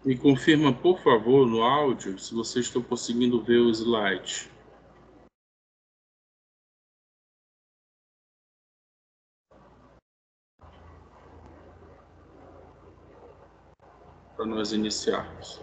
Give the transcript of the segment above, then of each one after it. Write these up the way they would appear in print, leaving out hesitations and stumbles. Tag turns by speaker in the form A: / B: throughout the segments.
A: Me confirma, por favor, no áudio, se vocês estão conseguindo ver o slide. Para nós iniciarmos.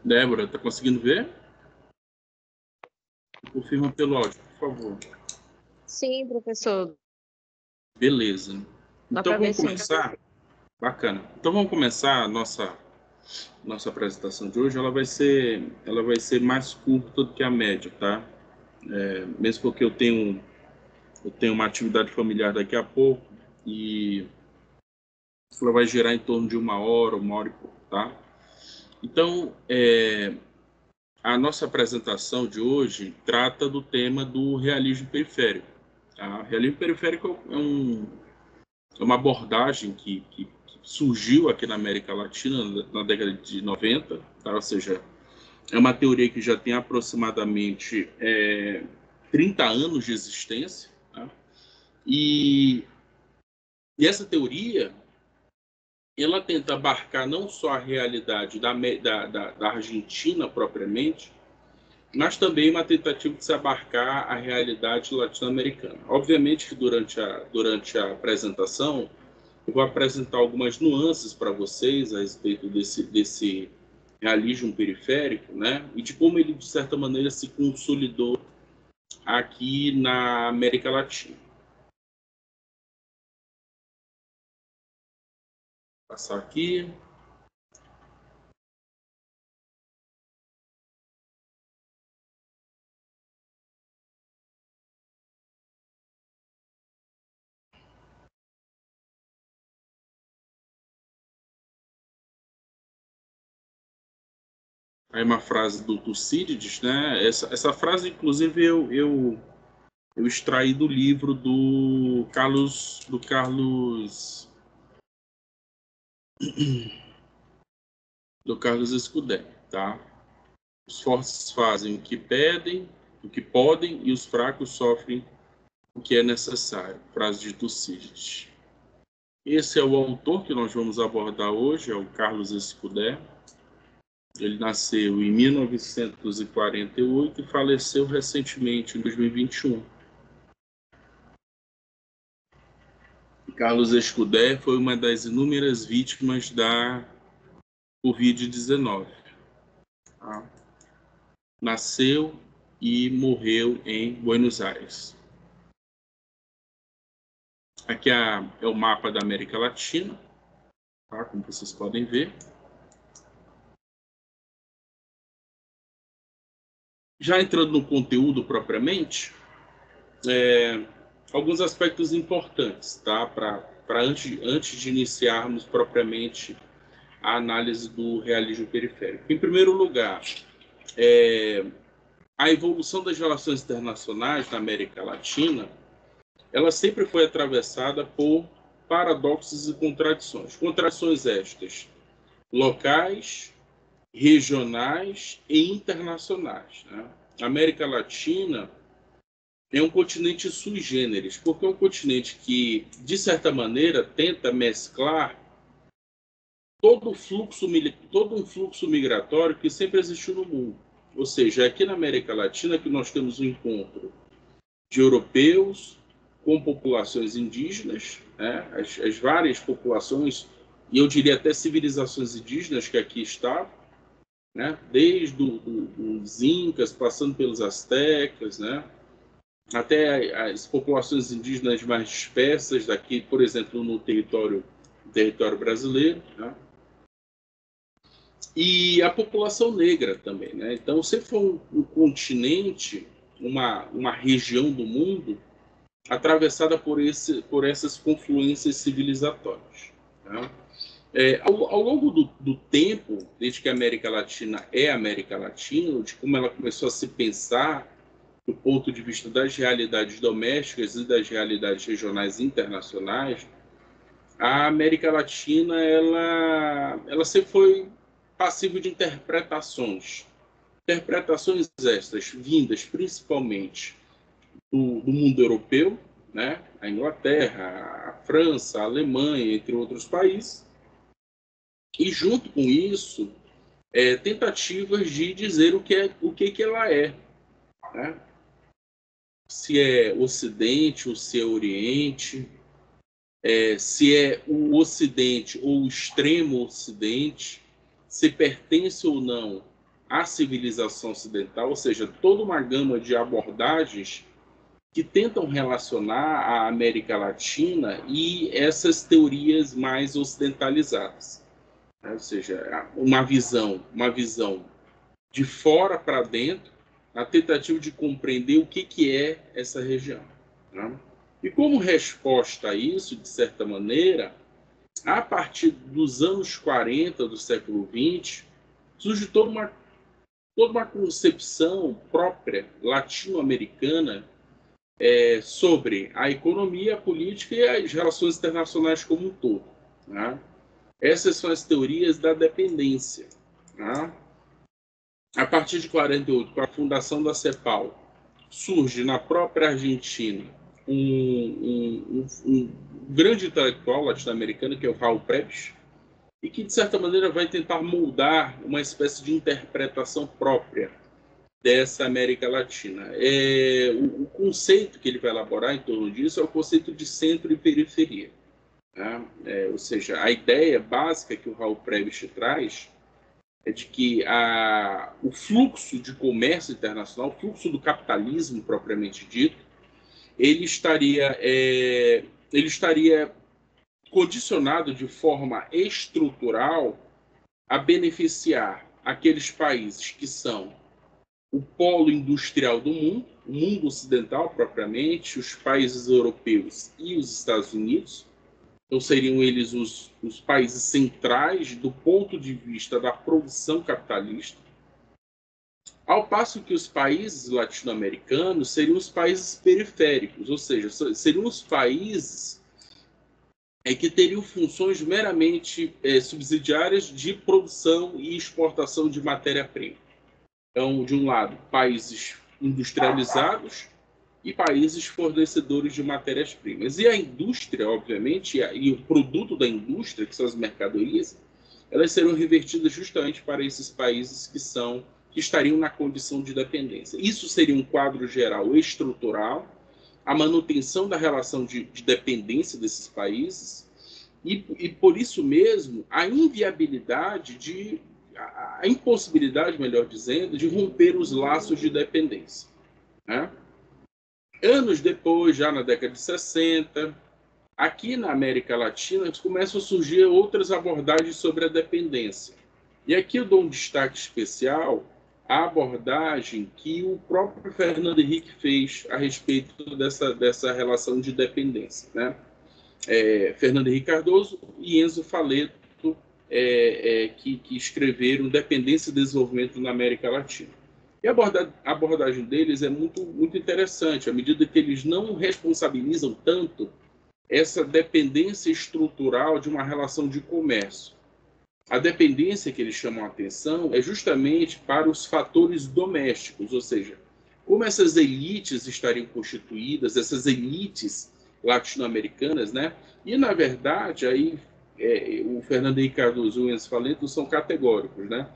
A: Débora, está conseguindo ver? Confirma pelo áudio, por favor.
B: Sim, professor.
A: Beleza.
B: Dá
A: Então
B: para ver
A: vamos
B: sim.
A: começar. Bacana. Então vamos começar a nossa apresentação de hoje. Ela vai ser mais curta do que a média, tá? Mesmo porque eu tenho uma atividade familiar daqui a pouco e ela vai gerar em torno de uma hora e pouco, tá? Então, a nossa apresentação de hoje trata do tema do realismo periférico. Tá? O realismo periférico é uma abordagem que surgiu aqui na América Latina na década de 90, tá? Ou seja, é uma teoria que já tem aproximadamente 30 anos de existência. Tá? E essa teoria ela tenta abarcar não só a realidade da Argentina propriamente, mas também uma tentativa de se abarcar a realidade latino-americana. Obviamente que durante a apresentação eu vou apresentar algumas nuances para vocês a respeito desse realismo periférico, né? E de como ele, de certa maneira, se consolidou aqui na América Latina. Vou passar aqui. Aí uma frase do Tucídides, né? Essa frase, inclusive, eu extraí do livro do Carlos Escudé, tá? Os fortes fazem o que podem, e os fracos sofrem o que é necessário. Frase de Tucídides. Esse é o autor que nós vamos abordar hoje, é o Carlos Escudé. Ele nasceu em 1948 e faleceu recentemente, em 2021. Carlos Escudé foi uma das inúmeras vítimas da Covid-19. Tá? Nasceu e morreu em Buenos Aires. Aqui é o mapa da América Latina, tá? Como vocês podem ver. Já entrando no conteúdo propriamente, alguns aspectos importantes, tá? Antes de iniciarmos propriamente a análise do realismo periférico. Em primeiro lugar, a evolução das relações internacionais na América Latina, ela sempre foi atravessada por paradoxos e contradições. Contradições estas locais, regionais e internacionais. Né? A América Latina é um continente sui generis, porque é um continente que, de certa maneira, tenta mesclar todo um fluxo migratório que sempre existiu no mundo. Ou seja, aqui na América Latina que nós temos um encontro de europeus com populações indígenas, né? As várias populações, e eu diria até civilizações indígenas que aqui estavam, né? Desde os incas, passando pelos astecas, né? Até as populações indígenas mais dispersas daqui, por exemplo, no território brasileiro, né? E a população negra também, né? Então, sempre foi um continente, uma região do mundo atravessada por essas confluências civilizatórias. Né? Ao longo do tempo, desde que a América Latina é América Latina, de como ela começou a se pensar do ponto de vista das realidades domésticas e das realidades regionais e internacionais, a América Latina ela sempre foi passível de interpretações. Interpretações estas vindas principalmente do mundo europeu, né? A Inglaterra, a França, a Alemanha, entre outros países, e junto com isso, tentativas de dizer o que ela é, né? Se é Ocidente ou se é Oriente, se é o Ocidente ou o extremo Ocidente, se pertence ou não à civilização ocidental, ou seja, toda uma gama de abordagens que tentam relacionar a América Latina e essas teorias mais ocidentalizadas, né? Ou seja, uma visão de fora para dentro, na tentativa de compreender o que é essa região, né? E como resposta a isso, de certa maneira, a partir dos anos 40 do século XX, surge toda uma concepção própria latino-americana sobre a economia, a política e as relações internacionais como um todo, né? Essas são as teorias da dependência, né? A partir de 48, com a fundação da CEPAL, surge na própria Argentina um grande intelectual latino-americano, que é o Raul Prebisch, e que, de certa maneira, vai tentar moldar uma espécie de interpretação própria dessa América Latina. O conceito que ele vai elaborar em torno disso é o conceito de centro e periferia, né? Ou seja, a ideia básica que o Raul Prebisch traz é de que o fluxo de comércio internacional, o fluxo do capitalismo propriamente dito, ele estaria condicionado de forma estrutural a beneficiar aqueles países que são o polo industrial do mundo, o mundo ocidental propriamente, os países europeus e os Estados Unidos. Então seriam eles os países centrais do ponto de vista da produção capitalista, ao passo que os países latino-americanos seriam os países periféricos, ou seja, seriam os países que teriam funções meramente subsidiárias de produção e exportação de matéria-prima. Então, de um lado, países industrializados e países fornecedores de matérias-primas. E a indústria, obviamente, e o produto da indústria, que são as mercadorias, elas serão revertidas justamente para esses países que estariam na condição de dependência. Isso seria um quadro geral estrutural, a manutenção da relação de dependência desses países e por isso mesmo, a impossibilidade, melhor dizendo, de romper os laços de dependência, né? Anos depois, já na década de 60, aqui na América Latina, começam a surgir outras abordagens sobre a dependência. E aqui eu dou um destaque especial à abordagem que o próprio Fernando Henrique fez a respeito dessa relação de dependência, né? Fernando Henrique Cardoso e Enzo Faleto, que escreveram Dependência e Desenvolvimento na América Latina. E a abordagem deles é muito, muito interessante, à medida que eles não responsabilizam tanto essa dependência estrutural de uma relação de comércio. A dependência que eles chamam a atenção é justamente para os fatores domésticos, ou seja, como essas elites estariam constituídas, essas elites latino-americanas, né? E, na verdade, aí o Fernando Henrique Cardoso e o Enzo Faleto são categóricos, né?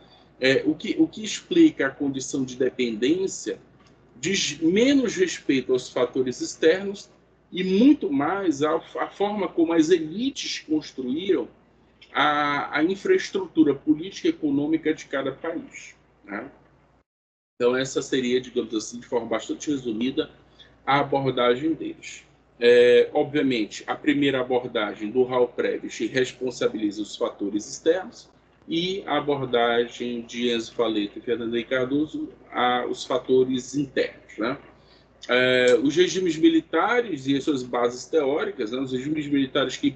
A: O que explica a condição de dependência diz menos respeito aos fatores externos e muito mais à forma como as elites construíram a infraestrutura política e econômica de cada país, né? Então, essa seria, digamos assim, de forma bastante resumida, a abordagem deles. Obviamente, a primeira abordagem do Raul Prebisch responsabiliza os fatores externos e a abordagem de Enzo Faleto e Fernando Henrique Cardoso os fatores internos, né? Os regimes militares e as suas bases teóricas, né? Os regimes militares que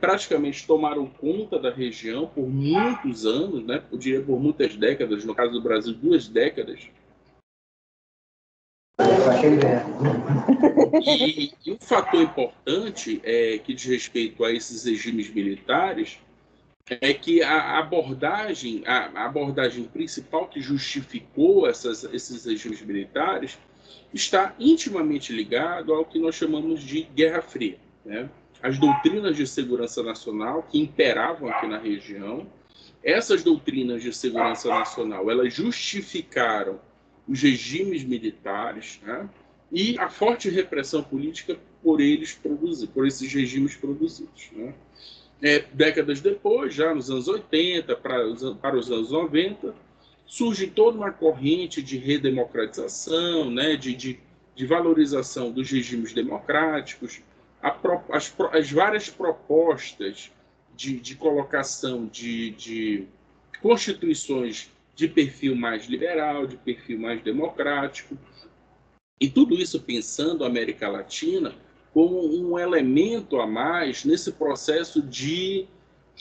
A: praticamente tomaram conta da região por muitos anos, né? Eu diria por muitas décadas, no caso do Brasil, 2 décadas. E um fator importante que diz respeito a esses regimes militares é que a abordagem principal que justificou esses regimes militares está intimamente ligado ao que nós chamamos de Guerra Fria, né? As doutrinas de segurança nacional que imperavam aqui na região, essas doutrinas de segurança nacional, elas justificaram os regimes militares, né? E a forte repressão política por esses regimes produzidos, né? Décadas depois, já nos anos 80 para os anos 90, surge toda uma corrente de redemocratização, né, de valorização dos regimes democráticos, as várias propostas de colocação de constituições de perfil mais liberal, de perfil mais democrático, e tudo isso pensando a América Latina como um elemento a mais nesse processo de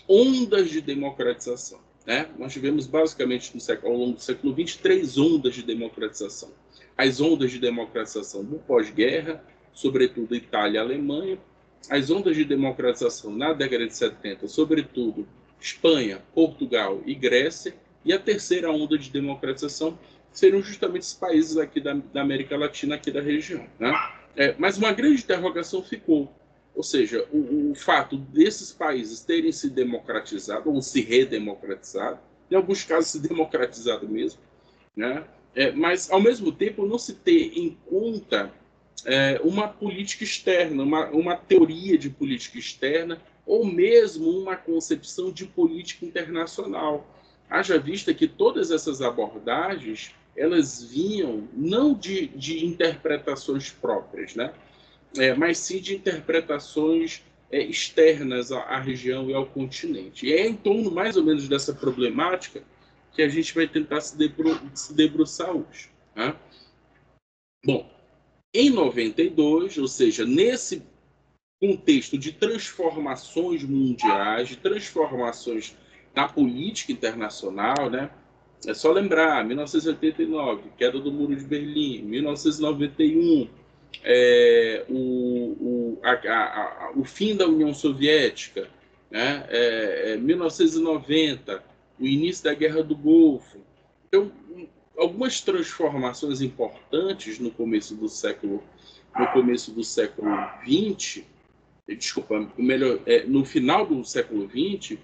A: ondas de democratização, né? Nós tivemos basicamente ao longo do século XX 3 ondas de democratização. As ondas de democratização do pós-guerra, sobretudo Itália e Alemanha, as ondas de democratização na década de 70, sobretudo Espanha, Portugal e Grécia, e a terceira onda de democratização seriam justamente os países aqui da América Latina, aqui da região, né? Mas uma grande interrogação ficou, ou seja, o fato desses países terem se democratizado ou se redemocratizado, em alguns casos se democratizado mesmo, né? Mas ao mesmo tempo não se ter em conta uma política externa, uma teoria de política externa ou mesmo uma concepção de política internacional. Haja vista que todas essas abordagens elas vinham não de interpretações próprias, né? Mas sim de interpretações externas à região e ao continente. E é em torno mais ou menos dessa problemática que a gente vai tentar se debruçar hoje, né? Bom, em 92, ou seja, nesse contexto de transformações mundiais, de transformações na política internacional, né? É só lembrar, 1989, queda do Muro de Berlim, 1991, o fim da União Soviética, né? 1990, o início da Guerra do Golfo. Então, algumas transformações importantes no começo do século XX, desculpa, melhor, no final do século XX,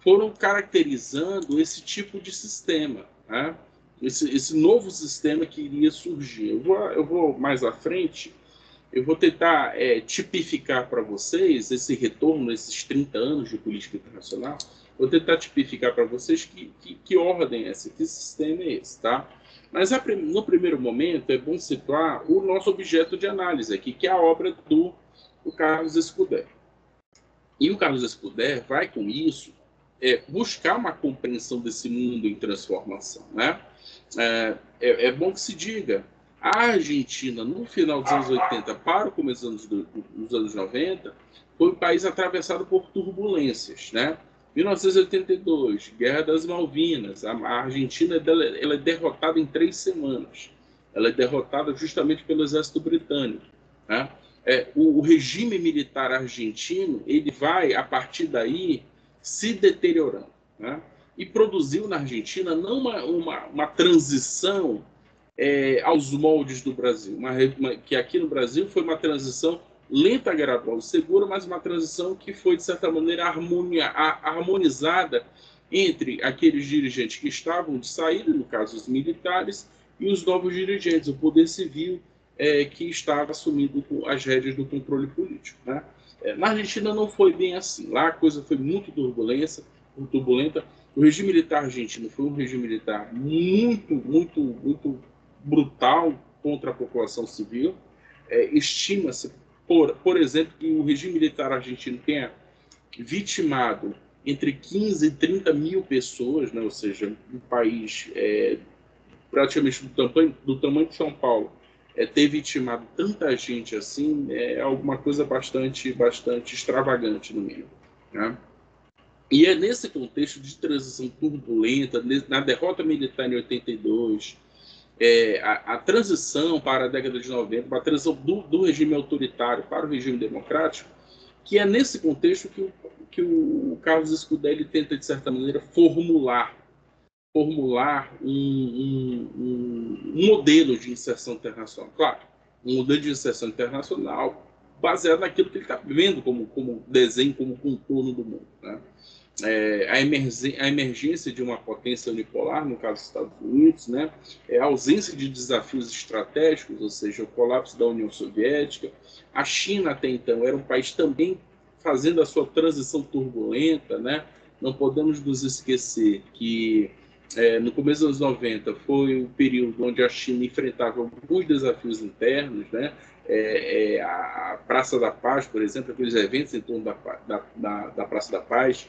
A: foram caracterizando esse tipo de sistema, né? Esse novo sistema que iria surgir. Eu vou mais à frente, eu vou tentar tipificar para vocês esse retorno, esses 30 anos de política internacional, vou tentar tipificar para vocês que ordem é essa, que sistema é esse, tá? Mas no primeiro momento é bom situar o nosso objeto de análise aqui, que é a obra do Carlos Escuder. E o Carlos Escuder vai com isso buscar uma compreensão desse mundo em transformação, né? É bom que se diga, a Argentina, no final dos anos 80 para o começo dos anos 90, foi um país atravessado por turbulências, né? 1982, Guerra das Malvinas, a Argentina ela é derrotada em 3 semanas. Ela é derrotada justamente pelo exército britânico, né? O regime militar argentino ele vai, a partir daí, se deteriorando, né? E produziu na Argentina não uma transição aos moldes do Brasil, que aqui no Brasil foi uma transição lenta, gradual, segura, mas uma transição que foi, de certa maneira, harmonizada entre aqueles dirigentes que estavam de saída, no caso os militares, e os novos dirigentes, o poder civil, que estava assumindo as rédeas do controle político, né? Na Argentina não foi bem assim. Lá a coisa foi muito turbulenta. O regime militar argentino foi um regime militar muito brutal contra a população civil. Estima-se, por exemplo, que o regime militar argentino tenha vitimado entre 15 e 30 mil pessoas, né? Ou seja, um país praticamente do tamanho de São Paulo, ter vitimado tanta gente assim é alguma coisa bastante extravagante, no mínimo, né? E é nesse contexto de transição turbulenta, na derrota militar em 82, a transição para a década de 90, para a transição do regime autoritário para o regime democrático, que é nesse contexto que o Carlos Scuderi tenta, de certa maneira, formular um modelo de inserção internacional. Claro, um modelo de inserção internacional baseado naquilo que ele está vendo como desenho, como contorno do mundo, né? A emergência de uma potência unipolar, no caso dos Estados Unidos, né? A ausência de desafios estratégicos, ou seja, o colapso da União Soviética. A China, até então, era um país também fazendo a sua transição turbulenta, né? Não podemos nos esquecer que no começo dos anos 90 foi o período onde a China enfrentava alguns desafios internos, né? A Praça da Paz, por exemplo, aqueles eventos em torno da Praça da Paz,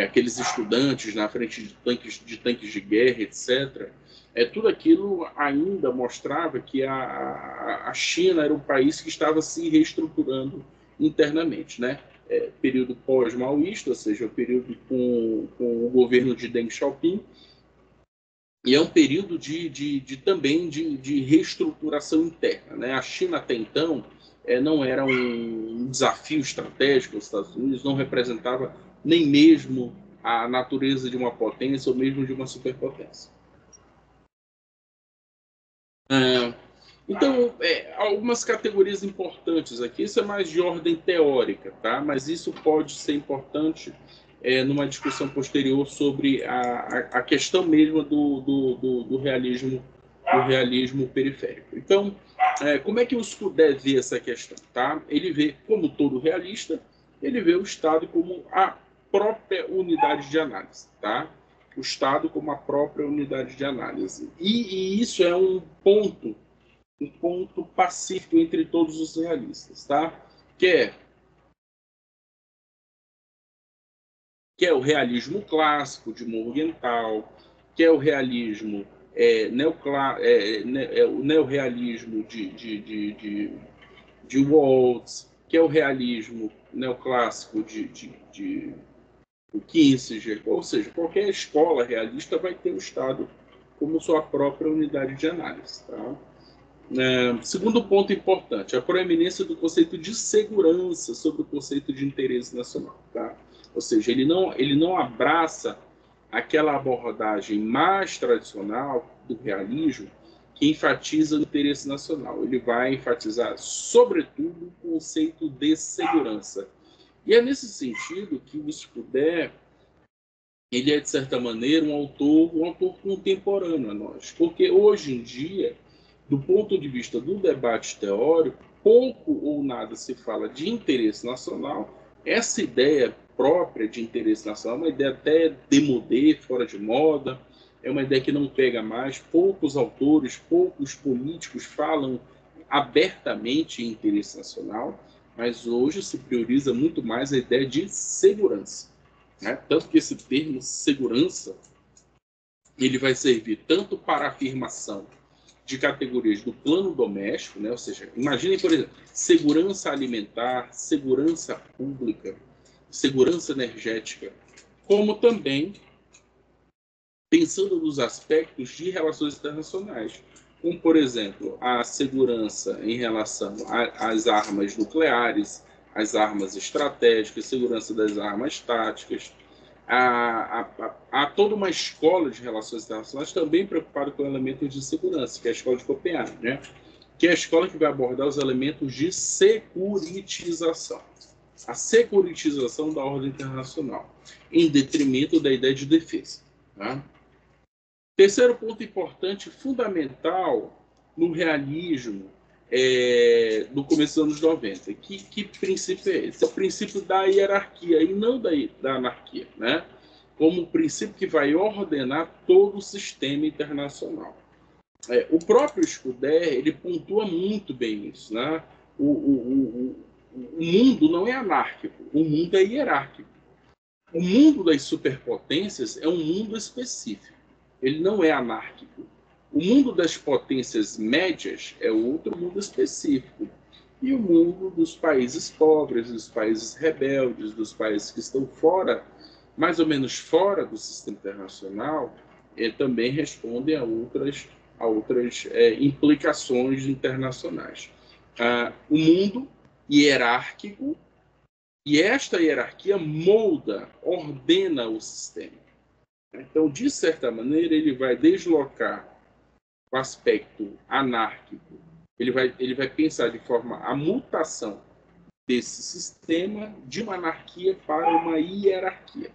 A: aqueles estudantes na frente de tanques de guerra, etc. Tudo aquilo ainda mostrava que a China era um país que estava se reestruturando internamente, né? Período pós-maoísta, ou seja, o período com o governo de Deng Xiaoping, e é um período também de reestruturação interna, né? A China até então não era um desafio estratégico aos Estados Unidos, não representava nem mesmo a natureza de uma potência ou mesmo de uma superpotência. Então, algumas categorias importantes aqui, isso é mais de ordem teórica, tá? Mas isso pode ser importante numa discussão posterior sobre a questão mesmo do realismo periférico. Então, como é que o Scudé vê essa questão? Tá? Ele vê, como todo realista, ele vê o Estado como a própria unidade de análise. Tá? O Estado como a própria unidade de análise. E isso é um ponto pacífico entre todos os realistas, tá? Que é o realismo clássico de Morgenthau, que é o realismo o neorrealismo de Waltz, que é o realismo neoclássico de Kissinger, ou seja, qualquer escola realista vai ter o Estado como sua própria unidade de análise, tá? Segundo ponto importante, a proeminência do conceito de segurança sobre o conceito de interesse nacional. Tá? Ou seja, ele não abraça aquela abordagem mais tradicional do realismo que enfatiza o interesse nacional. Ele vai enfatizar, sobretudo, o conceito de segurança. E é nesse sentido que o Scudé ele é, de certa maneira, um autor contemporâneo a nós. Porque hoje em dia, do ponto de vista do debate teórico, pouco ou nada se fala de interesse nacional. Essa ideia própria de interesse nacional é uma ideia até démodé, fora de moda, é uma ideia que não pega mais. Poucos autores, poucos políticos falam abertamente em interesse nacional, mas hoje se prioriza muito mais a ideia de segurança. Né? Tanto que esse termo segurança ele vai servir tanto para a afirmação de categorias do plano doméstico, né? Ou seja, imaginem, por exemplo, segurança alimentar, segurança pública, segurança energética, como também pensando nos aspectos de relações internacionais, como, por exemplo, a segurança em relação às armas nucleares, às armas estratégicas, segurança das armas táticas. Há toda uma escola de relações internacionais também preocupada com elementos de segurança, que é a escola de Copenhague, né? Que é a escola que vai abordar os elementos de securitização. A securitização da ordem internacional, em detrimento da ideia de defesa. Tá? Terceiro ponto importante, fundamental no realismo do começo dos anos 90. Que princípio é esse? É o princípio da hierarquia e não da anarquia, né? Como um princípio que vai ordenar todo o sistema internacional. O próprio Scudé, ele pontua muito bem isso, né? O mundo não é anárquico, o mundo é hierárquico. O mundo das superpotências é um mundo específico. Ele não é anárquico. O mundo das potências médias é outro mundo específico. E o mundo dos países pobres, dos países rebeldes, dos países que estão fora, mais ou menos fora do sistema internacional, também respondem a implicações internacionais. O mundo hierárquico, e esta hierarquia molda, ordena o sistema. Então, de certa maneira, ele vai deslocar o aspecto anárquico, ele vai pensar de forma a mutação desse sistema de uma anarquia para uma hierarquia.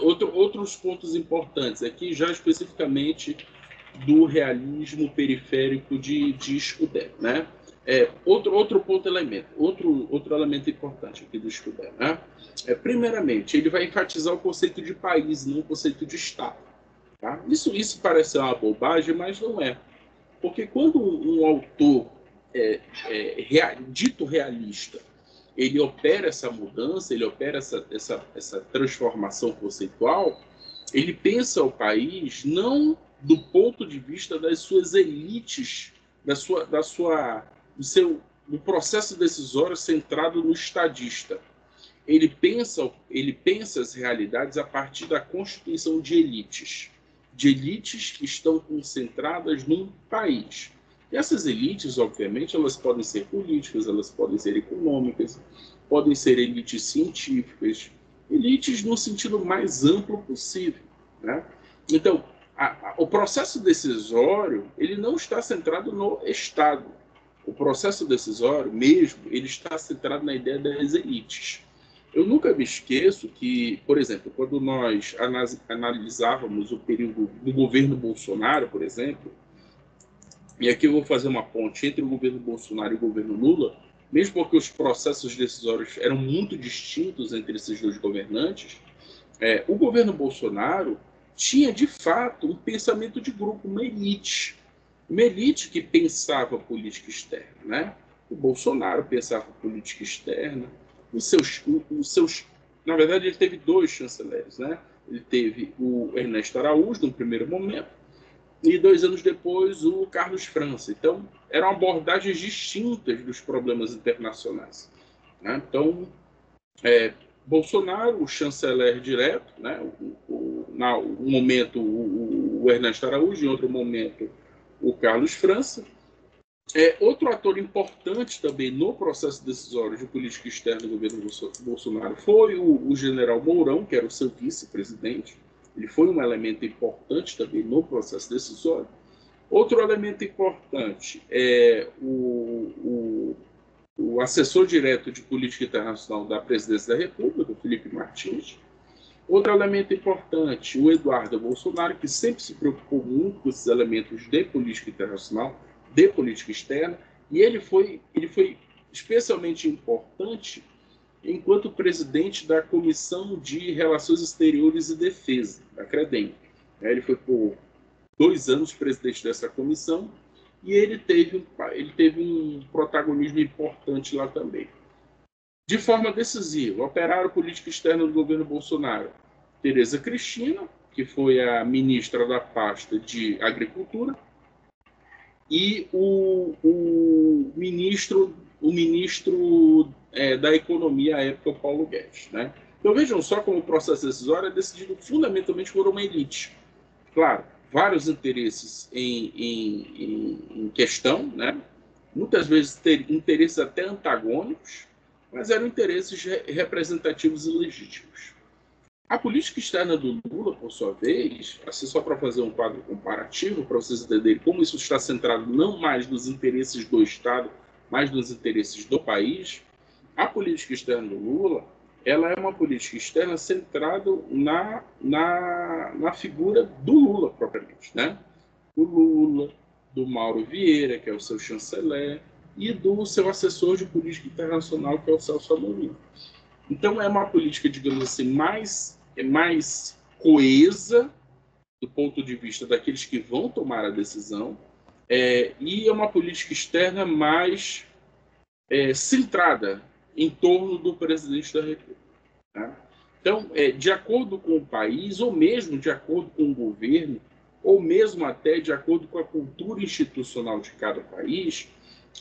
A: Outros pontos importantes aqui, já especificamente do realismo periférico de Scudder, né? Outro elemento importante aqui do Scudder, né? Primeiramente, ele vai enfatizar o conceito de país, não o conceito de Estado. Tá? Isso parece uma bobagem, mas não é. Porque quando um autor dito realista, ele opera essa mudança, ele opera essa transformação conceitual, ele pensa o país não do ponto de vista das suas elites, do processo decisório centrado no estadista. Ele pensa as realidades a partir da constituição de elites que estão concentradas num país. E essas elites, obviamente, elas podem ser políticas, elas podem ser econômicas, podem ser elites científicas, elites no sentido mais amplo possível, né? Então, o processo decisório, ele não está centrado no Estado. O processo decisório mesmo, ele está centrado na ideia das elites. Eu nunca me esqueço que, por exemplo, quando nós analisávamos o período do governo Bolsonaro, por exemplo, e aqui eu vou fazer uma ponte entre o governo Bolsonaro e o governo Lula, mesmo porque os processos decisórios eram muito distintos entre esses dois governantes, o governo Bolsonaro tinha, de fato, um pensamento de grupo, uma elite que pensava política externa, né? O Bolsonaro pensava política externa, na verdade, ele teve dois chanceleres, né? Ele teve o Ernesto Araújo, no primeiro momento, e 2 anos depois o Carlos França. Então, eram abordagens distintas dos problemas internacionais, né? Então, Bolsonaro, o chanceler direto, né? Um momento o Ernesto Araújo, em outro momento o Carlos França. Outro ator importante também no processo decisório de política externa do governo Bolsonaro foi o general Mourão, que era o seu vice-presidente. Ele foi um elemento importante também no processo decisório. Outro elemento importante é o assessor direto de política internacional da presidência da República, o Felipe Martins. Outro elemento importante, o Eduardo Bolsonaro, que sempre se preocupou muito com esses elementos de política internacional, de política externa, e ele foi especialmente importante enquanto presidente da Comissão de Relações Exteriores e Defesa, da CREDEM. Ele foi por 2 anos presidente dessa comissão e ele teve um protagonismo importante lá também. De forma decisiva, operaram política externa do governo Bolsonaro Tereza Cristina, que foi a ministra da pasta de Agricultura, e o ministro da Economia à época, o Paulo Guedes, né? Então vejam só como o processo decisório é decidido fundamentalmente por uma elite. Claro, vários interesses em questão, né? Muitas vezes interesses até antagônicos, mas eram interesses representativos e legítimos. A política externa do Lula, por sua vez, assim só para fazer um quadro comparativo, para vocês entenderem como isso está centrado não mais nos interesses do Estado, mas nos interesses do país, a política externa do Lula, ela é uma política externa centrada na figura do Lula, propriamente, né? Do Lula, do Mauro Vieira, que é o seu chanceler, e do seu assessor de política internacional, que é o Celso Amorim. Então, é uma política, digamos assim, mais coesa do ponto de vista daqueles que vão tomar a decisão, e é uma política externa mais centrada em torno do presidente da República. Tá? Então, de acordo com o país, ou mesmo de acordo com o governo, ou mesmo até de acordo com a cultura institucional de cada país,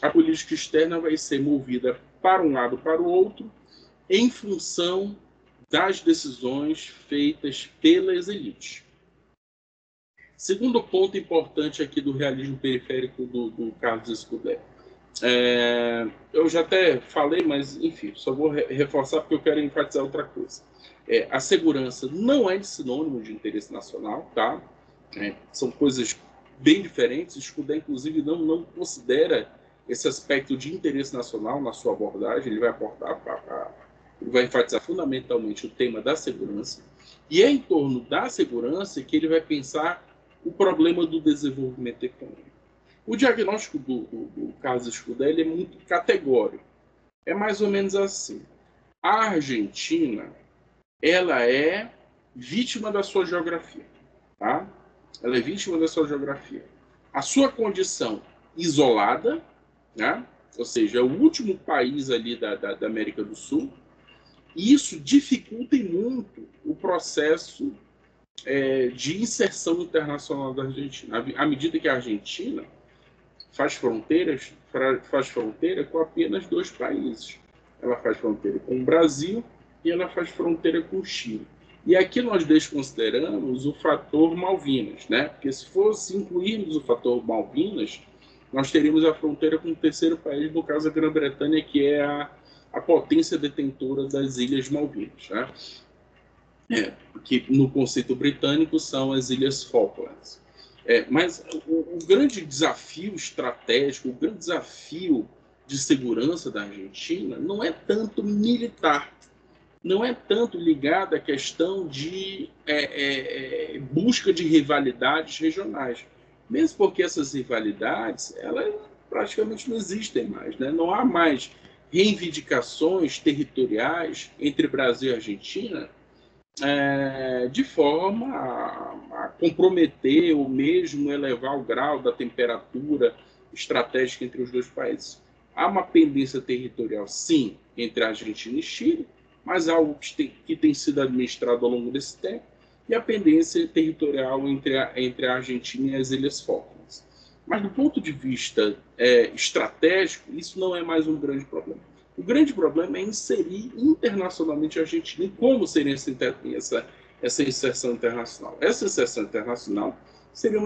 A: a política externa vai ser movida para um lado ou para o outro, em função das decisões feitas pelas elites. Segundo ponto importante aqui do realismo periférico do Carlos Scuderi. Eu já até falei, mas enfim, só vou reforçar porque eu quero enfatizar outra coisa. A segurança não é sinônimo de interesse nacional, tá? São coisas bem diferentes. Scuderi, inclusive, não considera esse aspecto de interesse nacional na sua abordagem. Ele vai enfatizar fundamentalmente o tema da segurança. E é em torno da segurança que ele vai pensar o problema do desenvolvimento econômico. O diagnóstico do Carlos Scuderi é muito categórico. É mais ou menos assim. A Argentina, ela é vítima da sua geografia. Tá? Ela é vítima da sua geografia. A sua condição isolada, né? Ou seja, é o último país ali da América do Sul, e isso dificulta muito o processo de inserção internacional da Argentina. À medida que a Argentina faz fronteira com apenas 2 países. Ela faz fronteira com o Brasil e ela faz fronteira com o Chile. E aqui nós desconsideramos o fator Malvinas, né? Porque se fosse incluirmos o fator Malvinas, nós teríamos a fronteira com o terceiro país, no caso a Grã-Bretanha, que é a potência detentora das Ilhas Malvinas, né? Que no conceito britânico são as Ilhas Falklands. Mas o grande desafio estratégico, o grande desafio de segurança da Argentina não é tanto militar, não é tanto ligado à questão de busca de rivalidades regionais, mesmo porque essas rivalidades elas praticamente não existem mais, né? Não há mais reivindicações territoriais entre Brasil e Argentina de forma a comprometer ou mesmo elevar o grau da temperatura estratégica entre os 2 países. Há uma pendência territorial, sim, entre a Argentina e Chile, mas algo que tem sido administrado ao longo desse tempo, e a pendência territorial entre a Argentina e as Ilhas Falklands. Mas do ponto de vista estratégico, isso não é mais um grande problema. O grande problema é inserir internacionalmente a Argentina. E como seria essa inserção internacional? Essa inserção internacional seria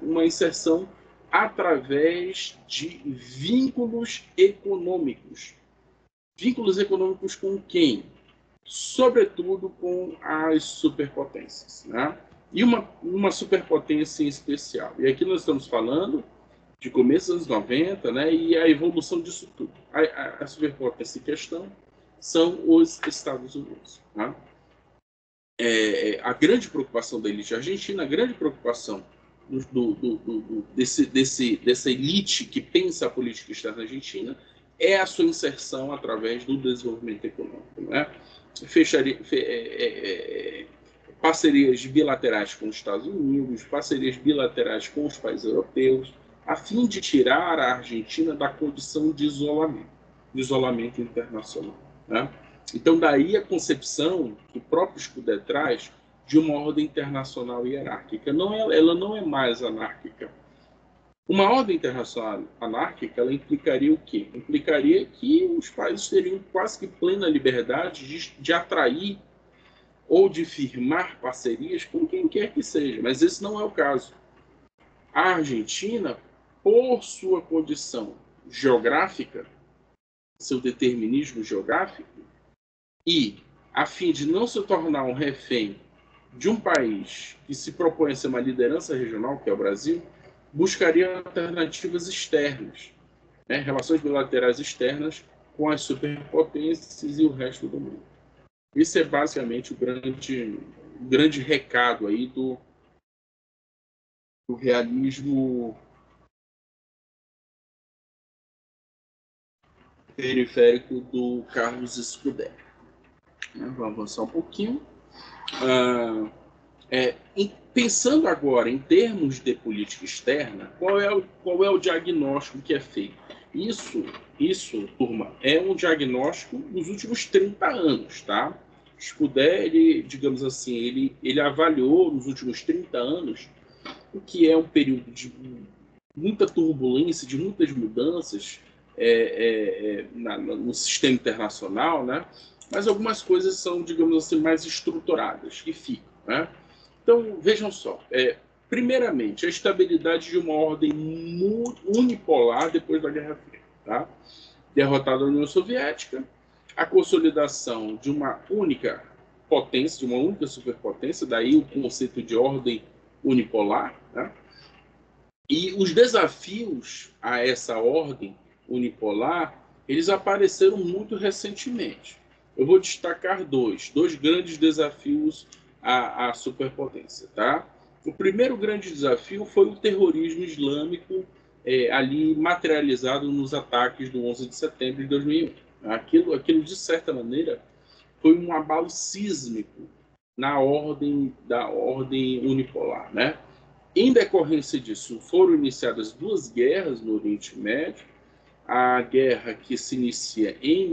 A: uma inserção através de vínculos econômicos. Vínculos econômicos com quem? Sobretudo com as superpotências, né? E uma superpotência em especial. E aqui nós estamos falando de começo dos anos 90, né, e a evolução disso tudo. A superpotência em questão são os Estados Unidos. Né? A grande preocupação da elite argentina, a grande preocupação dessa elite que pensa a política externa argentina é a sua inserção através do desenvolvimento econômico. Né? Parcerias bilaterais com os Estados Unidos, parcerias bilaterais com os países europeus, a fim de tirar a Argentina da condição de isolamento internacional. Né? Então, daí a concepção que o próprio Scuderi traz de uma ordem internacional hierárquica. Ela não é mais anárquica. Uma ordem internacional anárquica, ela implicaria o quê? Implicaria que os países teriam quase que plena liberdade de atrair ou de firmar parcerias com quem quer que seja, mas esse não é o caso. A Argentina, por sua condição geográfica, seu determinismo geográfico, e a fim de não se tornar um refém de um país que se propõe a ser uma liderança regional, que é o Brasil, buscaria alternativas externas, né? Relações bilaterais externas com as superpotências e o resto do mundo. Esse é basicamente o grande recado aí do realismo periférico do Carlos Scuderi. Vamos avançar um pouquinho. Pensando agora em termos de política externa, qual é o diagnóstico que é feito? Isso, turma, é um diagnóstico dos últimos 30 anos, tá? Scuderi, digamos assim, ele avaliou nos últimos 30 anos o que é um período de muita turbulência, de muitas mudanças no sistema internacional, né? Mas algumas coisas são, digamos assim, mais estruturadas, que ficam, né? Então, vejam só, primeiramente, a estabilidade de uma ordem unipolar depois da Guerra Fria. Tá? Derrotada a União Soviética, a consolidação de uma única potência, de uma única superpotência, daí o conceito de ordem unipolar. Tá? E os desafios a essa ordem unipolar, eles apareceram muito recentemente. Eu vou destacar dois grandes desafios à superpotência. Tá? O primeiro grande desafio foi o terrorismo islâmico ali materializado nos ataques do 11 de setembro de 2001. Aquilo de certa maneira, foi um abalo sísmico na ordem unipolar. Né? Em decorrência disso, foram iniciadas duas guerras no Oriente Médio. A guerra que se inicia em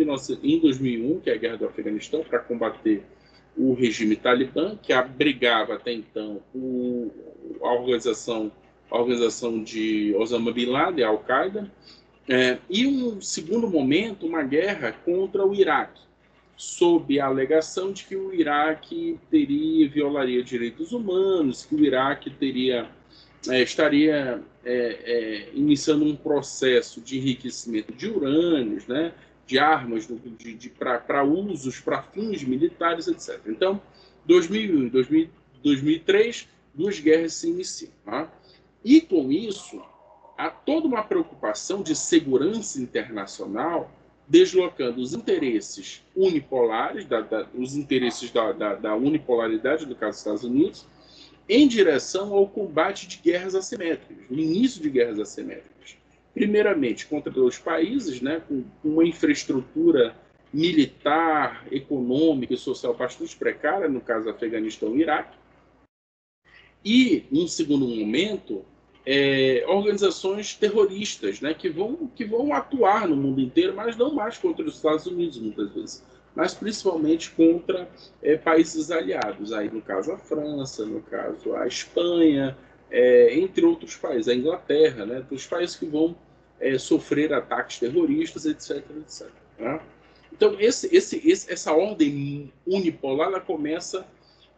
A: 2001, que é a Guerra do Afeganistão, para combater o regime talibã, que abrigava até então a organização de Osama Bin Laden, a Al-Qaeda, e um segundo momento, uma guerra contra o Iraque, sob a alegação de que o Iraque violaria direitos humanos, que o Iraque estaria iniciando um processo de enriquecimento de urânios, né, de armas para usos, para fins militares, etc. Então, 2001 e 2003, duas guerras se iniciam. Tá? E, com isso, há toda uma preocupação de segurança internacional, deslocando os interesses unipolares, os interesses da unipolaridade, no caso dos Estados Unidos, em direção ao combate de guerras assimétricas, o início de guerras assimétricas. Primeiramente, contra dois países, né, com uma infraestrutura militar, econômica e social bastante precária, no caso Afeganistão e Iraque. E, num segundo momento, organizações terroristas, né, que vão atuar no mundo inteiro, mas não mais contra os Estados Unidos, muitas vezes, mas principalmente contra países aliados, aí no caso a França, no caso a Espanha, entre outros países, a Inglaterra, né, os países que vão sofrer ataques terroristas, etc. etc. Né? Então, essa ordem unipolar ela começa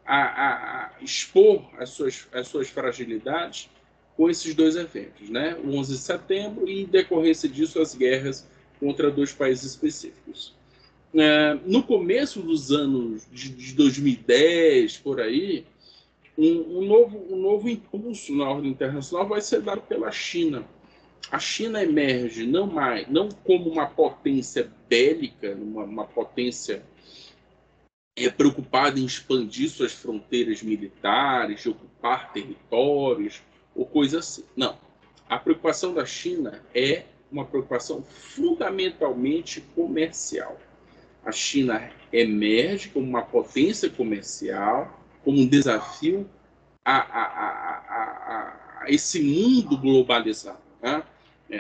A: a expor as suas fragilidades com esses dois eventos, né? O 11 de setembro e, em decorrência disso, as guerras contra dois países específicos. No começo dos anos de 2010, por aí, um novo impulso na ordem internacional vai ser dado pela China. A China emerge não como uma potência bélica, uma potência preocupada em expandir suas fronteiras militares, de ocupar territórios, ou coisa assim. Não. A preocupação da China é uma preocupação fundamentalmente comercial. A China emerge como uma potência comercial, como um desafio a esse mundo globalizado. Né?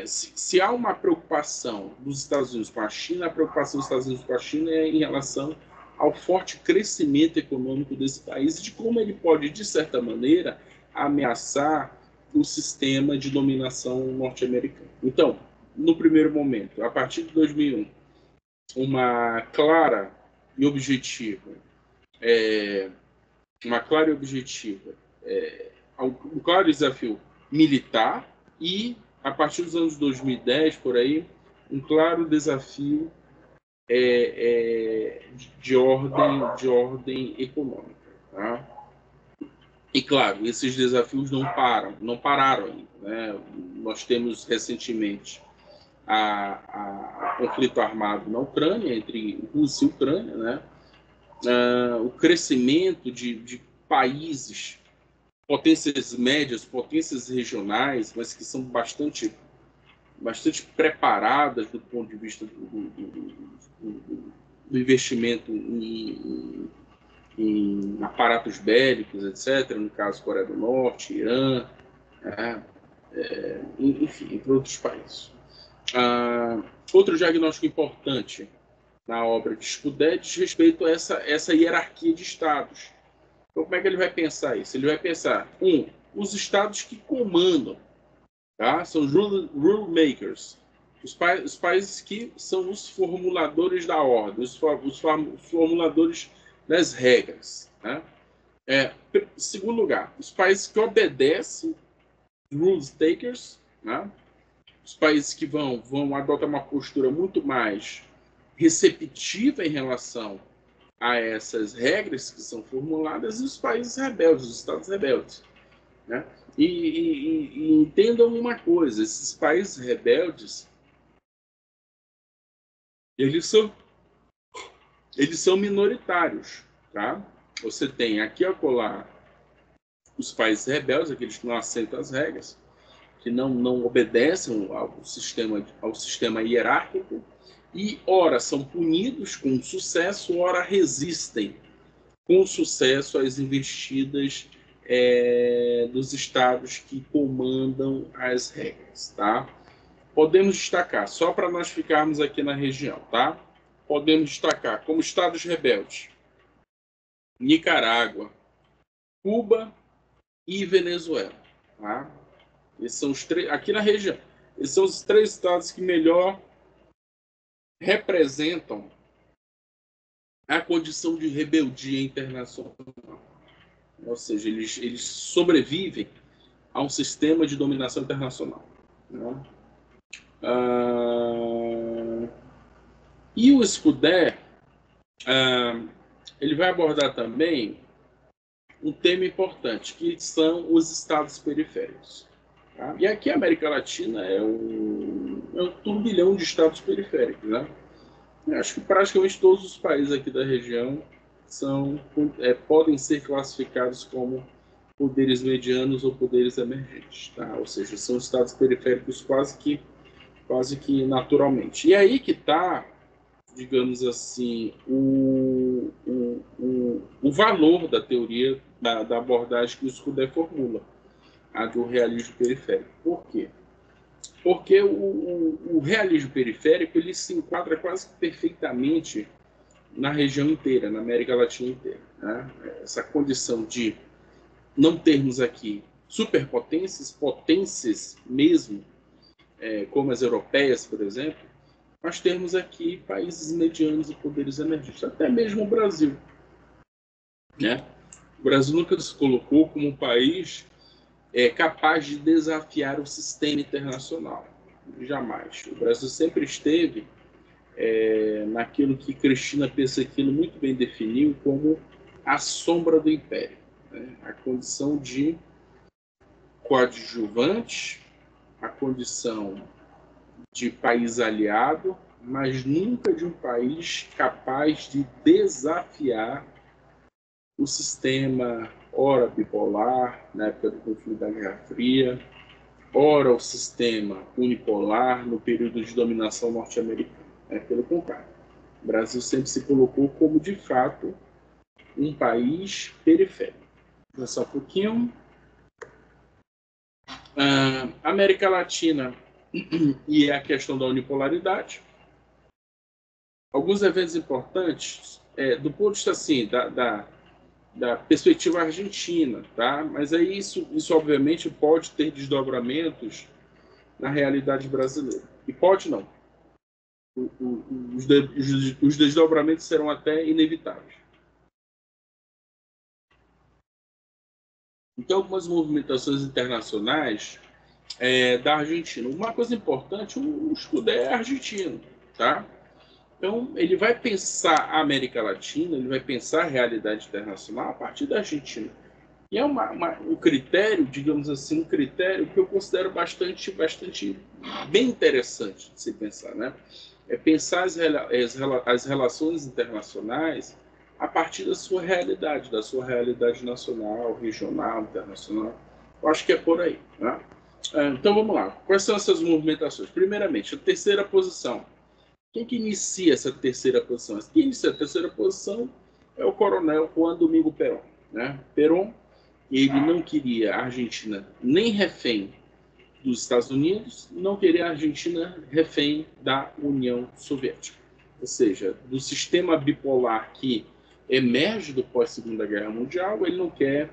A: Se há uma preocupação dos Estados Unidos com a China, a preocupação dos Estados Unidos com a China é em relação ao forte crescimento econômico desse país e de como ele pode, de certa maneira, ameaçar o sistema de dominação norte-americano. Então, no primeiro momento, a partir de 2001, uma clara e objetiva, um claro desafio militar e, a partir dos anos 2010, por aí, um claro desafio de ordem econômica. Tá? E, claro, esses desafios não pararam ainda. Né? Nós temos recentemente o conflito armado na Ucrânia, entre Rússia e Ucrânia, né? O crescimento de países, potências médias, potências regionais, mas que são bastante preparadas do ponto de vista do investimento em aparatos bélicos, etc., no caso Coreia do Norte, Irã, enfim, entre outros países. Outro diagnóstico importante na obra de Scudé diz respeito a essa hierarquia de estados. Então, como é que ele vai pensar isso? Ele vai pensar, os estados que comandam, tá? São os rule makers, os países que são os formuladores da ordem, os formuladores das regras. Né? Segundo lugar, os países que obedecem rules takers, né? Os países que vão adotar uma postura muito mais receptiva em relação a essas regras que são formuladas, e os países rebeldes, os estados rebeldes, né? E entendam uma coisa, esses países rebeldes, eles são minoritários, tá? Você tem aqui a colar os países rebeldes, aqueles que não aceitam as regras, que não obedecem ao sistema hierárquico, e ora são punidos com sucesso, ora resistem com sucesso às investidas dos estados que comandam as regras, tá? Podemos destacar, só para nós ficarmos aqui na região, tá? Podemos destacar como estados rebeldes: Nicarágua, Cuba e Venezuela, tá? Esses são os três, aqui na região, esses são os três estados que melhor representam a condição de rebeldia internacional. Ou seja, eles sobrevivem a um sistema de dominação internacional, né? E o Scudé, ele vai abordar também um tema importante, que são os estados periféricos. Tá? E aqui a América Latina é um turbilhão de estados periféricos, né? Eu acho que praticamente todos os países aqui da região podem ser classificados como poderes medianos ou poderes emergentes, tá? Ou seja, são estados periféricos quase que naturalmente. E aí que está, digamos assim, o valor da teoria, da abordagem que o Scudé formula, a do realismo periférico. Por quê? Porque o realismo periférico ele se enquadra quase que perfeitamente na região inteira, na América Latina inteira, né? Essa condição de não termos aqui superpotências, potências mesmo, como as europeias, por exemplo, nós temos aqui países medianos e poderes emergentes, até mesmo o Brasil, né? O Brasil nunca se colocou como um país capaz de desafiar o sistema internacional. Jamais. O Brasil sempre esteve naquilo que Cristina Pessequino muito bem definiu como a sombra do império, né? A condição de coadjuvante, a condição de país aliado, mas nunca de um país capaz de desafiar o sistema, ora bipolar, na época do conflito da Guerra Fria, ora o sistema unipolar no período de dominação norte-americana. Pelo contrário, o Brasil sempre se colocou como, de fato, um país periférico. Vou só um pouquinho. América Latina e a questão da unipolaridade. Alguns eventos importantes, do ponto de vista assim, da perspectiva argentina, tá? Mas aí isso obviamente pode ter desdobramentos na realidade brasileira. E pode não. Os desdobramentos serão até inevitáveis. Então, algumas movimentações internacionais da Argentina. Uma coisa importante, o Scudé é argentino, tá? Então, ele vai pensar a América Latina, ele vai pensar a realidade internacional a partir da Argentina. E é um critério, digamos assim, um critério que eu considero bastante bem interessante de se pensar, né? É pensar as relações internacionais a partir da sua realidade nacional, regional, internacional. Eu acho que é por aí, né? Então vamos lá. Quais são essas movimentações? Primeiramente, a terceira posição. Quem que inicia essa terceira posição? Quem inicia a terceira posição é o coronel Juan Domingo Perón, né? Perón, ele não queria a Argentina nem refém dos Estados Unidos, não queria a Argentina refém da União Soviética. Ou seja, do sistema bipolar que emerge do pós-Segunda Guerra Mundial, ele não quer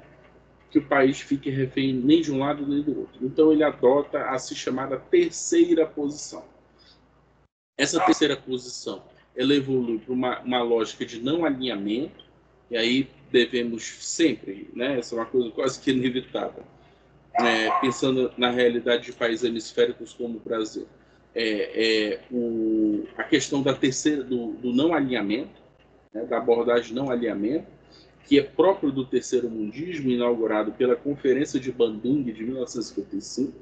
A: que o país fique refém nem de um lado nem do outro. Então ele adota a assim chamada terceira posição. Essa terceira posição ela evolui para uma lógica de não alinhamento, E aí devemos sempre, né, essa é uma coisa quase que inevitável, pensando na realidade de países hemisféricos como o Brasil, a questão da terceira, do não alinhamento, né, da abordagem não alinhamento, que é próprio do terceiro mundismo, inaugurado pela Conferência de Bandung de 1955.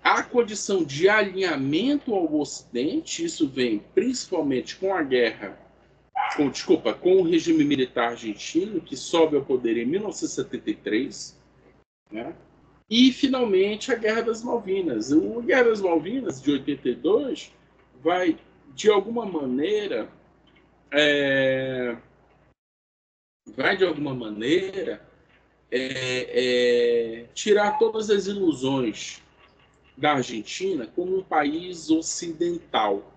A: A condição de alinhamento ao Ocidente, isso vem principalmente com a guerra, com o regime militar argentino, que sobe ao poder em 1973, né? E, finalmente, a Guerra das Malvinas. A Guerra das Malvinas, de 82, vai, de alguma maneira, tirar todas as ilusões da Argentina como um país ocidental,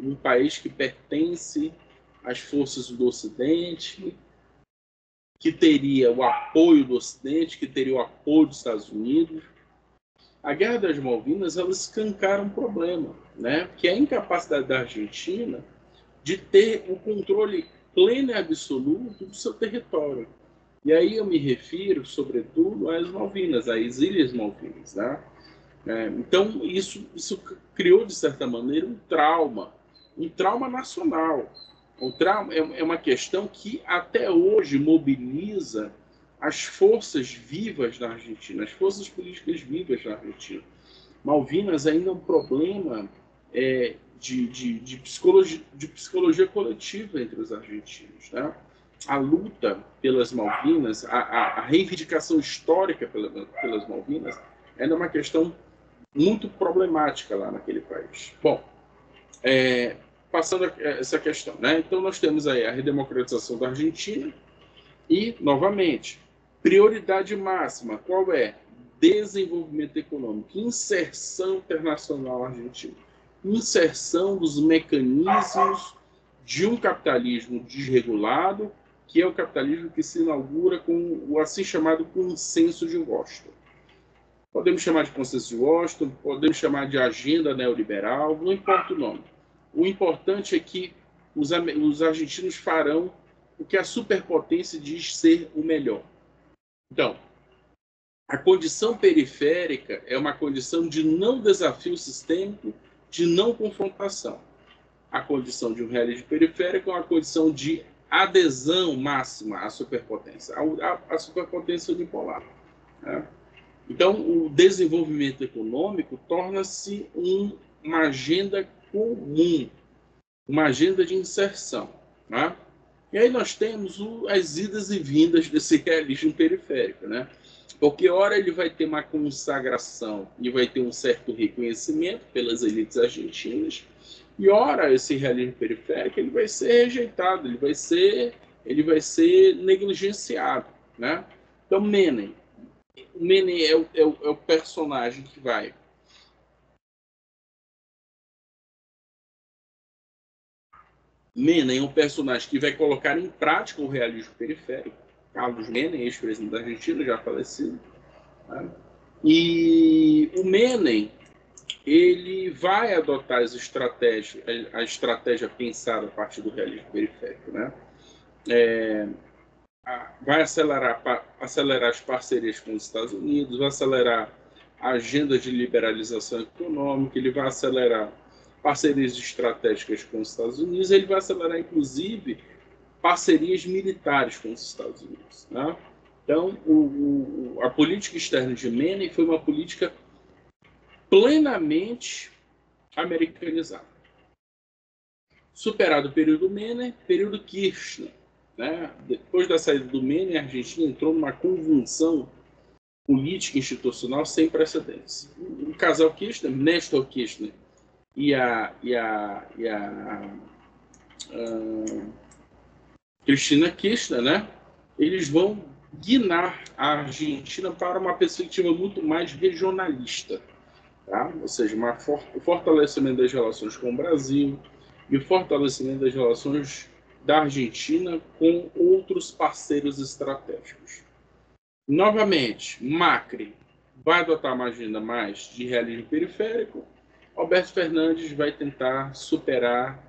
A: um país que pertence às forças do Ocidente, que teria o apoio do Ocidente, que teria o apoio dos Estados Unidos. A Guerra das Malvinas, ela escancara um problema, né? Que é a incapacidade da Argentina de ter o controle pleno e absoluto do seu território. E aí eu me refiro, sobretudo, às Malvinas, às Ilhas Malvinas, né? Então, isso criou, de certa maneira, um trauma nacional. O trauma é uma questão que até hoje mobiliza as forças vivas da Argentina, as forças políticas vivas da Argentina. Malvinas ainda é um problema de psicologia coletiva entre os argentinos, né? A luta pelas Malvinas, a reivindicação histórica pelas Malvinas, ainda é uma questão muito problemática lá naquele país. Bom, passando essa questão, né? Então nós temos aí a redemocratização da Argentina e, novamente, prioridade máxima, qual é? Desenvolvimento econômico, inserção internacional argentina, inserção dos mecanismos de um capitalismo desregulado, que é o capitalismo que se inaugura com o assim chamado consenso de Washington. Podemos chamar de consenso de Washington, podemos chamar de agenda neoliberal, não importa o nome. O importante é que os argentinos farão o que a superpotência diz ser o melhor. Então, a condição periférica é uma condição de não desafio sistêmico, de não confrontação. A condição de um realismo periférico é uma condição de adesão máxima à superpotência, à superpotência unipolar, né? Então, o desenvolvimento econômico torna-se uma agenda comum, uma agenda de inserção, né? E aí nós temos as idas e vindas desse realismo periférico, né? Porque, ora, ele vai ter uma consagração e vai ter um certo reconhecimento pelas elites argentinas, e, ora, esse realismo periférico ele vai ser rejeitado, ele vai ser negligenciado, né? Então, Menem. O Menem é o personagem que vai Menem é um personagem que vai colocar em prática o realismo periférico. Carlos Menem, ex-presidente da Argentina, já falecido, né? E o Menem ele vai adotar a estratégia pensada a partir do realismo periférico, né? Vai acelerar as parcerias com os Estados Unidos, vai acelerar a agenda de liberalização econômica, ele vai acelerar parcerias estratégicas com os Estados Unidos, ele vai acelerar, inclusive, parcerias militares com os Estados Unidos, né? Então, a política externa de Menem foi uma política plenamente americanizada. Superado o período Menem, período Kirchner, né? Depois da saída do Menem, a Argentina entrou numa convulsão política institucional sem precedentes. O casal Kirchner, Néstor Kirchner e a Cristina Kirchner, né? Eles vão guinar a Argentina para uma perspectiva muito mais regionalista, tá? Ou seja, o fortalecimento das relações com o Brasil e o fortalecimento das relações da Argentina com outros parceiros estratégicos. Novamente, Macri vai adotar uma agenda mais de realismo periférico. Alberto Fernandes vai tentar superar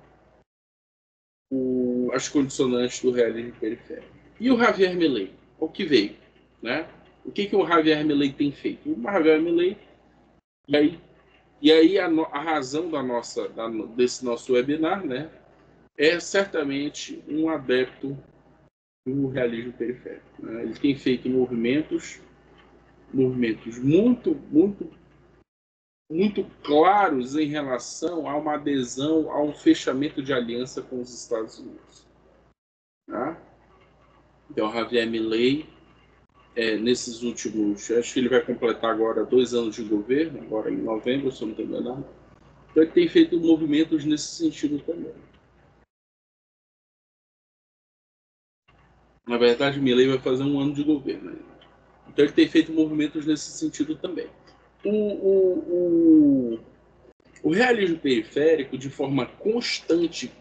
A: o as condicionantes do realismo periférico. E o Javier Milei? O que veio? Né? O que o Javier Milei tem feito? O Javier Milei, e aí a razão desse nosso webinar, né, é certamente um adepto do realismo periférico. Né? Ele tem feito movimentos muito claros em relação a uma adesão a um fechamento de aliança com os Estados Unidos. Tá? Então, Javier Milei, nesses últimos, acho que ele vai completar agora 2 anos de governo, agora em novembro, se eu não estou enganado. Então, ele tem feito movimentos nesse sentido também. Na verdade, Milei vai fazer 1 ano de governo ainda. Então, ele tem feito movimentos nesse sentido também. O realismo periférico, de forma constante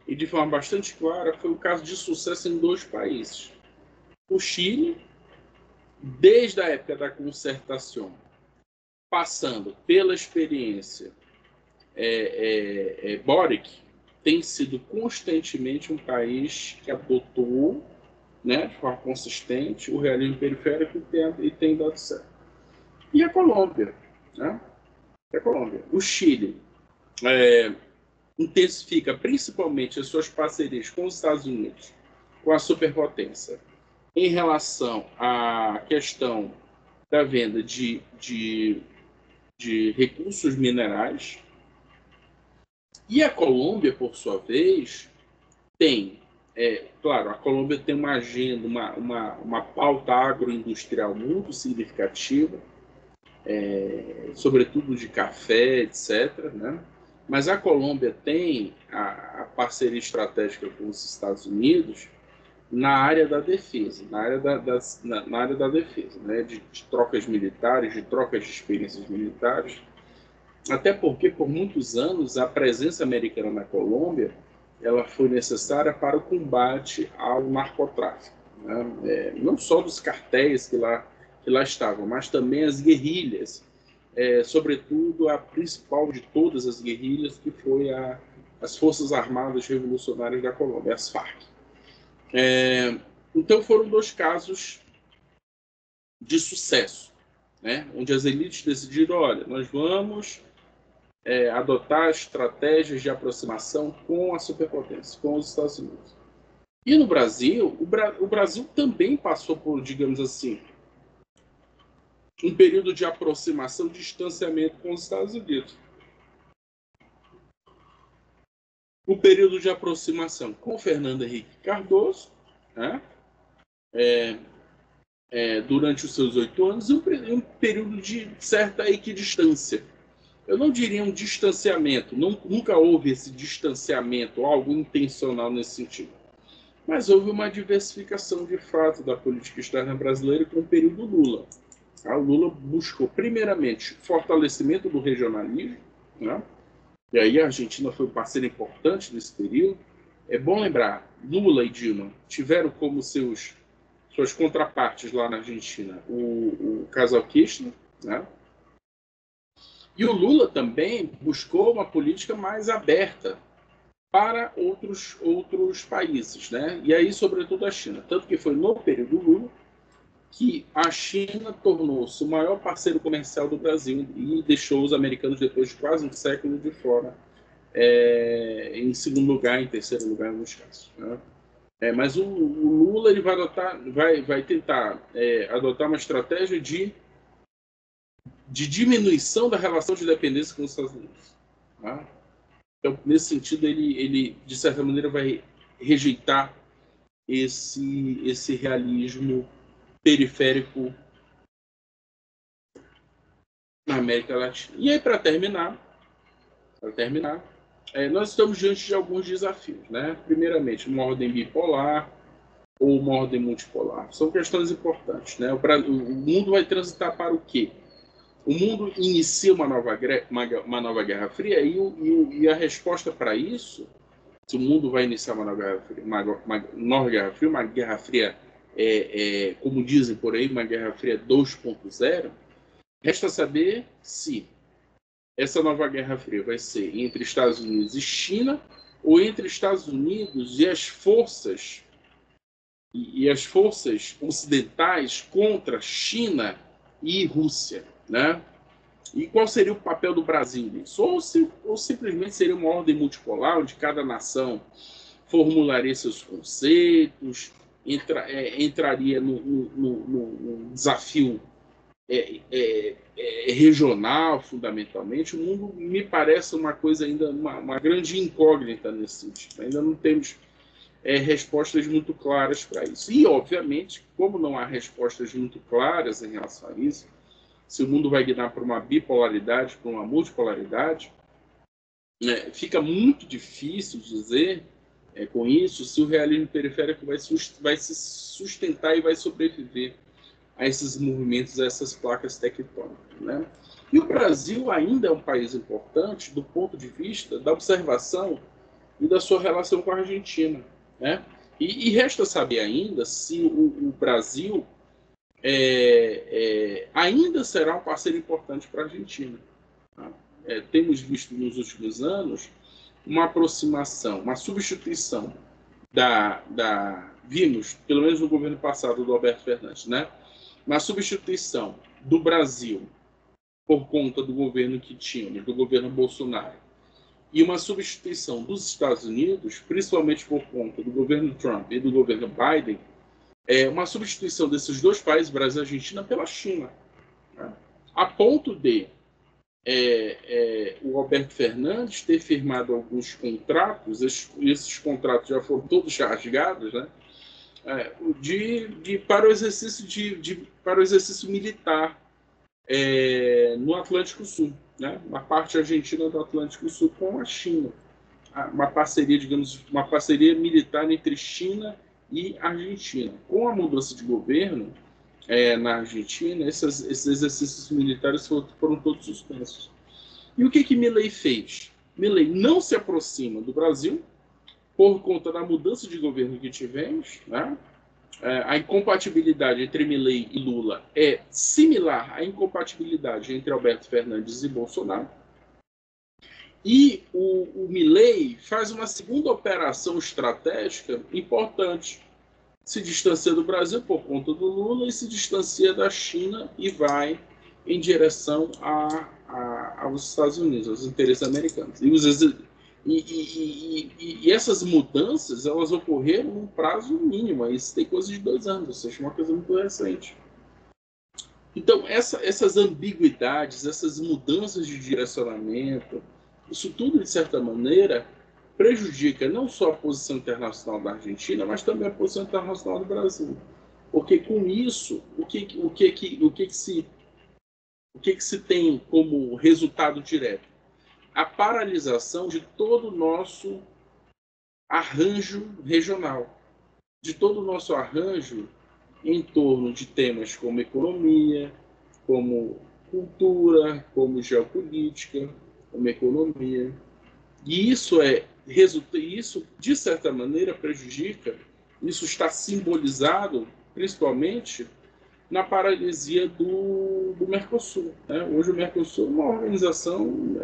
A: e de forma bastante clara, foi o caso de sucesso em 2 países. O Chile, desde a época da concertação, passando pela experiência Boric, tem sido constantemente um país que adotou, né, de forma consistente, o realismo periférico e tem dado certo. E a Colômbia, né? O Chile intensifica principalmente as suas parcerias com os Estados Unidos, com a superpotência, em relação à questão da venda de recursos minerais. E a Colômbia, por sua vez, tem, claro, a Colômbia tem uma agenda, uma pauta agroindustrial muito significativa, sobretudo de café, etc., né? Mas a Colômbia tem a parceria estratégica com os Estados Unidos na área da defesa, na área da defesa, né? de trocas militares, de trocas de experiências militares, até porque por muitos anos a presença americana na Colômbia ela foi necessária para o combate ao narcotráfico, né? Não só dos cartéis que lá estavam, mas também as guerrilhas, sobretudo a principal de todas as guerrilhas, que foi as Forças Armadas Revolucionárias da Colômbia, as FARC. Então foram 2 casos de sucesso, né? Onde as elites decidiram, olha, nós vamos adotar estratégias de aproximação com a superpotência, com os Estados Unidos. E no Brasil, o Brasil também passou por, digamos assim, um período de aproximação, de distanciamento com os Estados Unidos. O período de aproximação com Fernando Henrique Cardoso, né? Durante os seus 8 anos, um período de certa equidistância. Eu não diria um distanciamento, nunca houve esse distanciamento, algo intencional nesse sentido. Mas houve uma diversificação de fato da política externa brasileira com o período Lula. O Lula buscou, primeiramente, fortalecimento do regionalismo, né? E aí a Argentina foi um parceiro importante nesse período. É bom lembrar, Lula e Dilma tiveram como suas contrapartes lá na Argentina o casal Kirchner, né? E o Lula também buscou uma política mais aberta para outros países, né? E aí, sobretudo, a China. Tanto que foi no período Lula que a China tornou-se o maior parceiro comercial do Brasil e deixou os americanos, depois de quase um século, de fora, em segundo lugar, em terceiro lugar, em alguns casos, né? Mas o Lula ele vai tentar adotar uma estratégia de diminuição da relação de dependência com os Estados Unidos. Tá? Então, nesse sentido, ele de certa maneira vai rejeitar esse realismo periférico na América Latina. E aí, para terminar, nós estamos diante de alguns desafios, né? Primeiramente, uma ordem bipolar ou uma ordem multipolar. São questões importantes, né? O mundo vai transitar para o quê? O mundo inicia uma nova Guerra Fria e a resposta para isso, se o mundo vai iniciar uma nova Guerra Fria, uma Guerra Fria, como dizem por aí, uma Guerra Fria 2.0, resta saber se essa nova Guerra Fria vai ser entre Estados Unidos e China ou entre Estados Unidos e as forças ocidentais contra China e Rússia, né? E qual seria o papel do Brasil nisso? Ou simplesmente seria uma ordem multipolar, onde cada nação formularia seus conceitos, entraria no desafio regional, fundamentalmente. O mundo me parece uma coisa ainda, uma grande incógnita nesse sentido. Ainda não temos respostas muito claras para isso. E, obviamente, como não há respostas muito claras em relação a isso, se o mundo vai guiar para uma bipolaridade, para uma multipolaridade, fica muito difícil dizer com isso se o realismo periférico vai se sustentar e vai sobreviver a esses movimentos, a essas placas tectônicas, né? E o Brasil ainda é um país importante do ponto de vista da observação e da sua relação com a Argentina, né? E resta saber ainda se o Brasil ainda será um parceiro importante para a Argentina. Tá? Temos visto nos últimos anos uma aproximação, uma substituição vimos, pelo menos no governo passado do Alberto Fernandes, né? Uma substituição do Brasil por conta do governo que tínhamos, do governo Bolsonaro, e uma substituição dos Estados Unidos, principalmente por conta do governo Trump e do governo Biden, uma substituição desses dois países, Brasil e Argentina, pela China, né? A ponto de o Alberto Fernandes ter firmado alguns contratos, esses contratos já foram todos rasgados, né? Para o exercício militar no Atlântico Sul, né? Na parte argentina do Atlântico Sul com a China, uma parceria, digamos, uma parceria militar entre China e Argentina. Com a mudança de governo na Argentina, esses exercícios militares foram todos suspensos. E o que Milei fez? Milei não se aproxima do Brasil por conta da mudança de governo que tivemos, né? A incompatibilidade entre Milei e Lula é similar à incompatibilidade entre Alberto Fernandes e Bolsonaro. E o Milei faz uma segunda operação estratégica importante. Se distancia do Brasil por conta do Lula e se distancia da China e vai em direção aos Estados Unidos, aos interesses americanos. E essas mudanças, elas ocorreram num prazo mínimo, isso tem coisa de 2 anos, ou seja, uma coisa muito recente. Então, essas ambiguidades, essas mudanças de direcionamento, isso tudo, de certa maneira, prejudica não só a posição internacional da Argentina, mas também a posição internacional do Brasil. Porque com isso, o que se tem como resultado direto? A paralisação de todo o nosso arranjo regional, de todo o nosso arranjo em torno de temas como economia, como cultura, geopolítica, como economia. E isso de certa maneira prejudica, isso está simbolizado principalmente na paralisia do Mercosul, né? Hoje o Mercosul é uma organização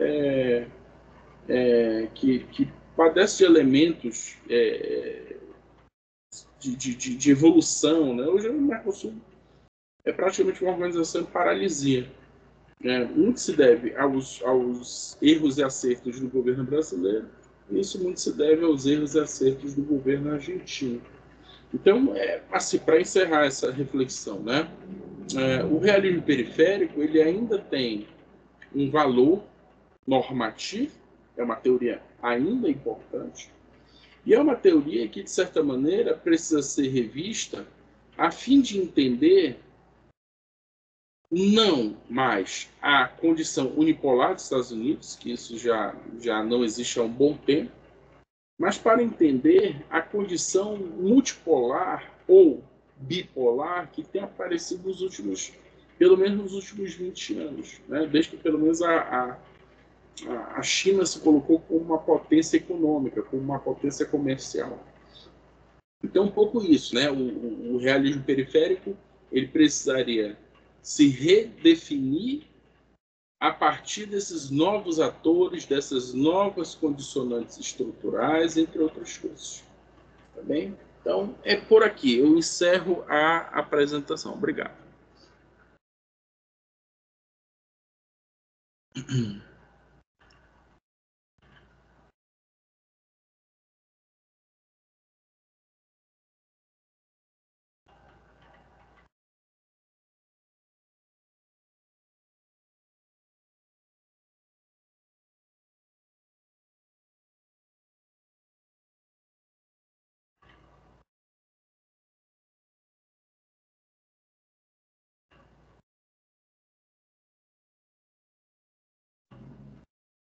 A: que padece de elementos de evolução, né? Hoje o Mercosul é praticamente uma organização em paralisia. Muito se deve aos erros e acertos do governo brasileiro, e isso muito se deve aos erros e acertos do governo argentino. Então, assim, para encerrar essa reflexão, né, o realismo periférico ele ainda tem um valor normativo, é uma teoria ainda importante, e é uma teoria que, de certa maneira, precisa ser revista a fim de entender não mais a condição unipolar dos Estados Unidos, que isso já não existe há um bom tempo, mas para entender a condição multipolar ou bipolar que tem aparecido pelo menos nos últimos 20 anos, né? Desde que pelo menos a China se colocou como uma potência econômica, como uma potência comercial. Então, um pouco isso, né? O realismo periférico ele precisaria se redefinir a partir desses novos atores, dessas novas condicionantes estruturais, entre outras coisas. Tá bem? Então, é por aqui. Eu encerro a apresentação. Obrigado.